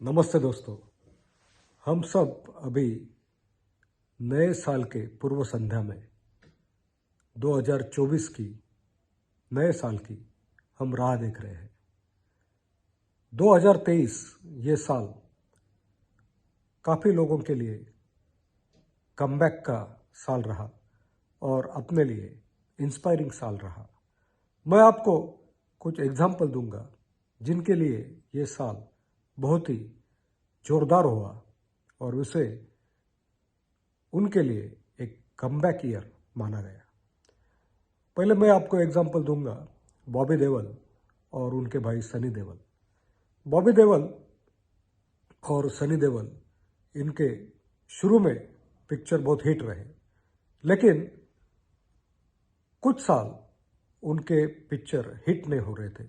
नमस्ते दोस्तों। हम सब अभी नए साल के पूर्व संध्या में 2024 की नए साल की हम राह देख रहे हैं। 2023 ये साल काफ़ी लोगों के लिए कमबैक का साल रहा और अपने लिए इंस्पायरिंग साल रहा। मैं आपको कुछ एग्जाम्पल दूंगा जिनके लिए ये साल बहुत ही जोरदार हुआ और उसे उनके लिए एक कमबैक ईयर माना गया। पहले मैं आपको एग्जांपल दूंगा बॉबी देओल और उनके भाई सनी देओल। बॉबी देओल और सनी देओल इनके शुरू में पिक्चर बहुत हिट रहे, लेकिन कुछ साल उनके पिक्चर हिट नहीं हो रहे थे।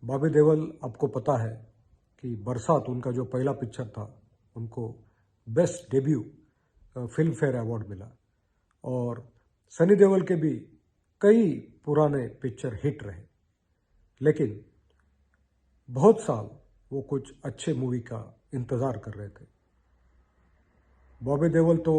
बॉबी देओल आपको पता है कि बरसात उनका जो पहला पिक्चर था उनको best debut film fair award मिला और सनी देओल के भी कई पुराने पिक्चर हिट रहे, लेकिन बहुत साल वो कुछ अच्छे मूवी का इंतज़ार कर रहे थे। बॉबी देओल तो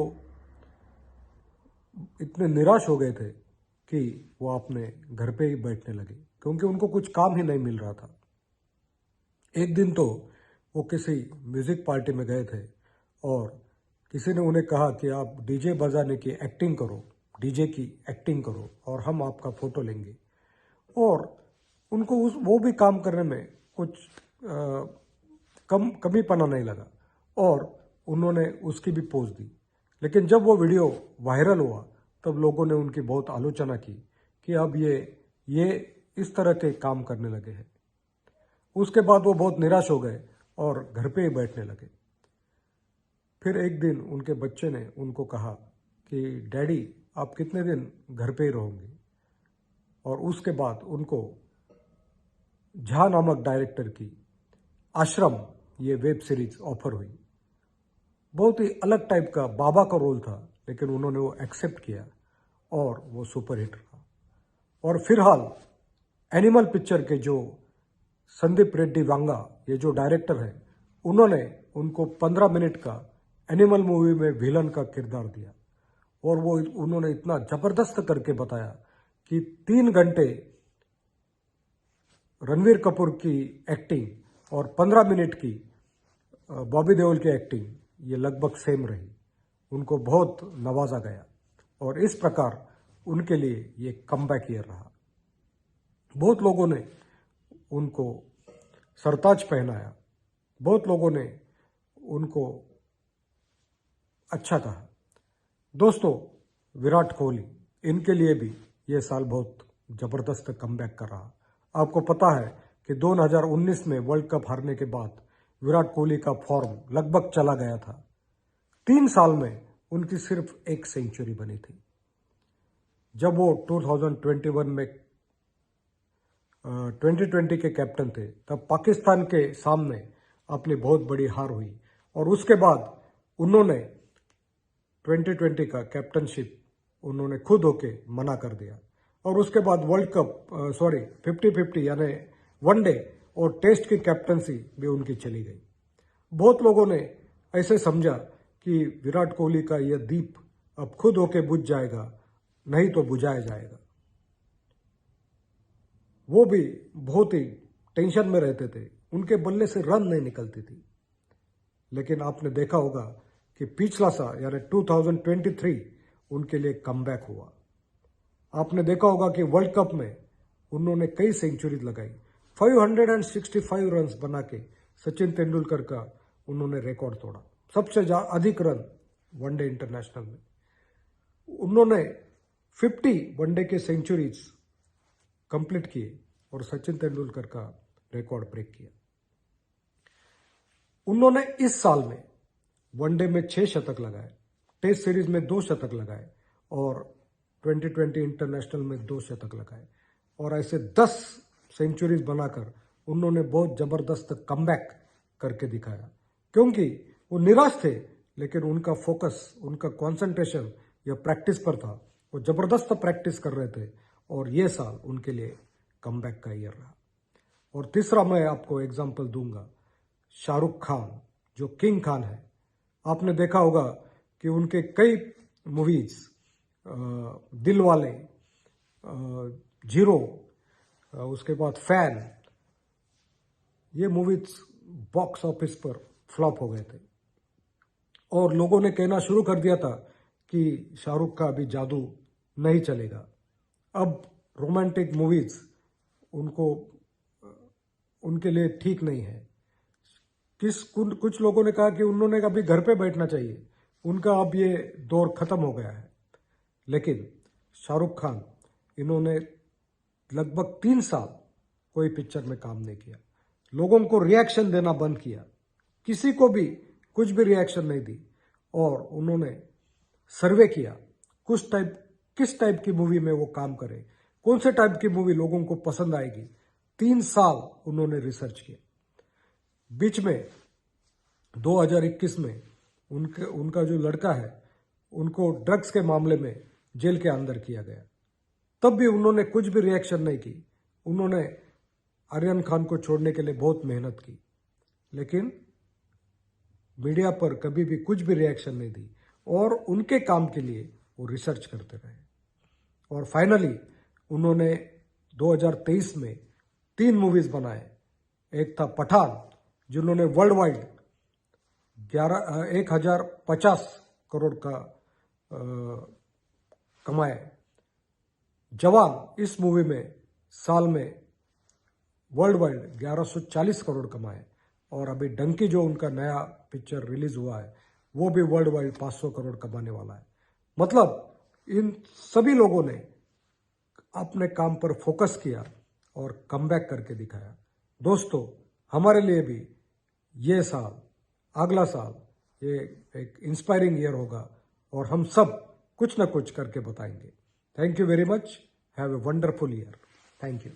इतने निराश हो गए थे कि वो अपने घर पे ही बैठने लगे क्योंकि उनको कुछ काम ही नहीं मिल रहा था। एक दिन तो वो किसी म्यूज़िक पार्टी में गए थे और किसी ने उन्हें कहा कि आप डीजे बजाने की एक्टिंग करो, डीजे की एक्टिंग करो और हम आपका फ़ोटो लेंगे। और उनको वो भी काम करने में कुछ कमीपना नहीं लगा और उन्होंने उसकी भी पोज दी। लेकिन जब वो वीडियो वायरल हुआ तब लोगों ने उनकी बहुत आलोचना की कि अब ये इस तरह के काम करने लगे हैं। उसके बाद वो बहुत निराश हो गए और घर पे ही बैठने लगे। फिर एक दिन उनके बच्चे ने उनको कहा कि डैडी आप कितने दिन घर पे ही रहोगे। और उसके बाद उनको झा नामक डायरेक्टर की आश्रम ये वेब सीरीज ऑफर हुई। बहुत ही अलग टाइप का बाबा का रोल था, लेकिन उन्होंने वो एक्सेप्ट किया और वो सुपरहिट रहा। और फिलहाल एनिमल पिक्चर के जो संदीप रेड्डी वांगा ये जो डायरेक्टर हैं, उन्होंने उनको 15 मिनट का एनिमल मूवी में विलन का किरदार दिया और वो उन्होंने इतना जबरदस्त करके बताया कि 3 घंटे रणवीर कपूर की एक्टिंग और 15 मिनट की बॉबी देओल की एक्टिंग ये लगभग सेम रही। उनको बहुत नवाजा गया और इस प्रकार उनके लिए ये कमबैक ईयर रहा। बहुत लोगों ने उनको सरताज पहनाया, बहुत लोगों ने उनको अच्छा कहा। दोस्तों, विराट कोहली इनके लिए भी ये साल बहुत ज़बरदस्त कमबैक कर रहा। आपको पता है कि 2019 में वर्ल्ड कप हारने के बाद विराट कोहली का फॉर्म लगभग चला गया था। 3 साल में उनकी सिर्फ एक सेंचुरी बनी थी। जब वो 2021 में 2020 के कैप्टन थे तब पाकिस्तान के सामने अपनी बहुत बड़ी हार हुई और उसके बाद उन्होंने 2020 का कैप्टनशिप उन्होंने खुद होके मना कर दिया और उसके बाद वर्ल्ड कप 50-50 यानी वनडे और टेस्ट की कैप्टनसी भी उनकी चली गई। बहुत लोगों ने ऐसे समझा कि विराट कोहली का यह दीप अब खुद होके बुझ जाएगा, नहीं तो बुझाया जाएगा। वो भी बहुत ही टेंशन में रहते थे, उनके बल्ले से रन नहीं निकलती थी। लेकिन आपने देखा होगा कि पिछला साल यानी 2023 उनके लिए कमबैक हुआ। आपने देखा होगा कि वर्ल्ड कप में उन्होंने कई सेंचुरीज लगाई। 565 रन्स बना के सचिन तेंदुलकर का उन्होंने रिकॉर्ड तोड़ा, सबसे अधिक रन वनडे इंटरनेशनल में। उन्होंने 50 वनडे के सेंचुरीज कंप्लीट किए और सचिन तेंदुलकर का रिकॉर्ड ब्रेक किया। उन्होंने इस साल में वनडे में 6 शतक लगाए, टेस्ट सीरीज में 2 शतक लगाए और 2020 इंटरनेशनल में 2 शतक लगाए और ऐसे 10 सेंचुरीज बनाकर उन्होंने बहुत जबरदस्त कमबैक करके दिखाया। क्योंकि वो निराश थे, लेकिन उनका फोकस, उनका कंसंट्रेशन या प्रैक्टिस पर था। वो जबरदस्त प्रैक्टिस कर रहे थे और ये साल उनके लिए कमबैक का ईयर रहा। और तीसरा मैं आपको एग्जांपल दूंगा शाहरुख खान जो किंग खान है, आपने देखा होगा कि उनके कई मूवीज दिलवाले, जीरो, उसके बाद फैन, ये मूवीज बॉक्स ऑफिस पर फ्लॉप हो गए थे और लोगों ने कहना शुरू कर दिया था कि शाहरुख का अभी जादू नहीं चलेगा। अब रोमांटिक मूवीज उनके लिए ठीक नहीं है। कुछ लोगों ने कहा कि उन्होंने अभी घर पे बैठना चाहिए, उनका अब ये दौर खत्म हो गया है। लेकिन शाहरुख खान, इन्होंने लगभग 3 साल कोई पिक्चर में काम नहीं किया, लोगों को रिएक्शन देना बंद किया, किसी को भी कुछ भी रिएक्शन नहीं दी और उन्होंने सर्वे किया किस टाइप की मूवी में वो काम करे, कौन से टाइप की मूवी लोगों को पसंद आएगी। 3 साल उन्होंने रिसर्च किया। बीच में 2021 में उनका जो लड़का है, उनको ड्रग्स के मामले में जेल के अंदर किया गया, तब भी उन्होंने कुछ भी रिएक्शन नहीं की। उन्होंने आर्यन खान को छोड़ने के लिए बहुत मेहनत की, लेकिन मीडिया पर कभी भी कुछ भी रिएक्शन नहीं दी और उनके काम के लिए वो रिसर्च करते रहे। और फाइनली उन्होंने 2023 में 3 मूवीज बनाए। एक था पठान, जिन्होंने वर्ल्ड वाइड 1050 करोड़ का कमाए। जवान, इस मूवी में साल में वर्ल्ड वाइड 1140 करोड़ कमाए और अभी डंकी जो उनका नया पिक्चर रिलीज हुआ है, वो भी वर्ल्ड वाइड 500 करोड़ कमाने वाला है। मतलब इन सभी लोगों ने अपने काम पर फोकस किया और कमबैक करके दिखाया। दोस्तों, हमारे लिए भी ये साल, अगला साल, ये एक इंस्पायरिंग ईयर होगा और हम सब कुछ ना कुछ करके बताएंगे। Thank you very much. Have a wonderful year. Thank you.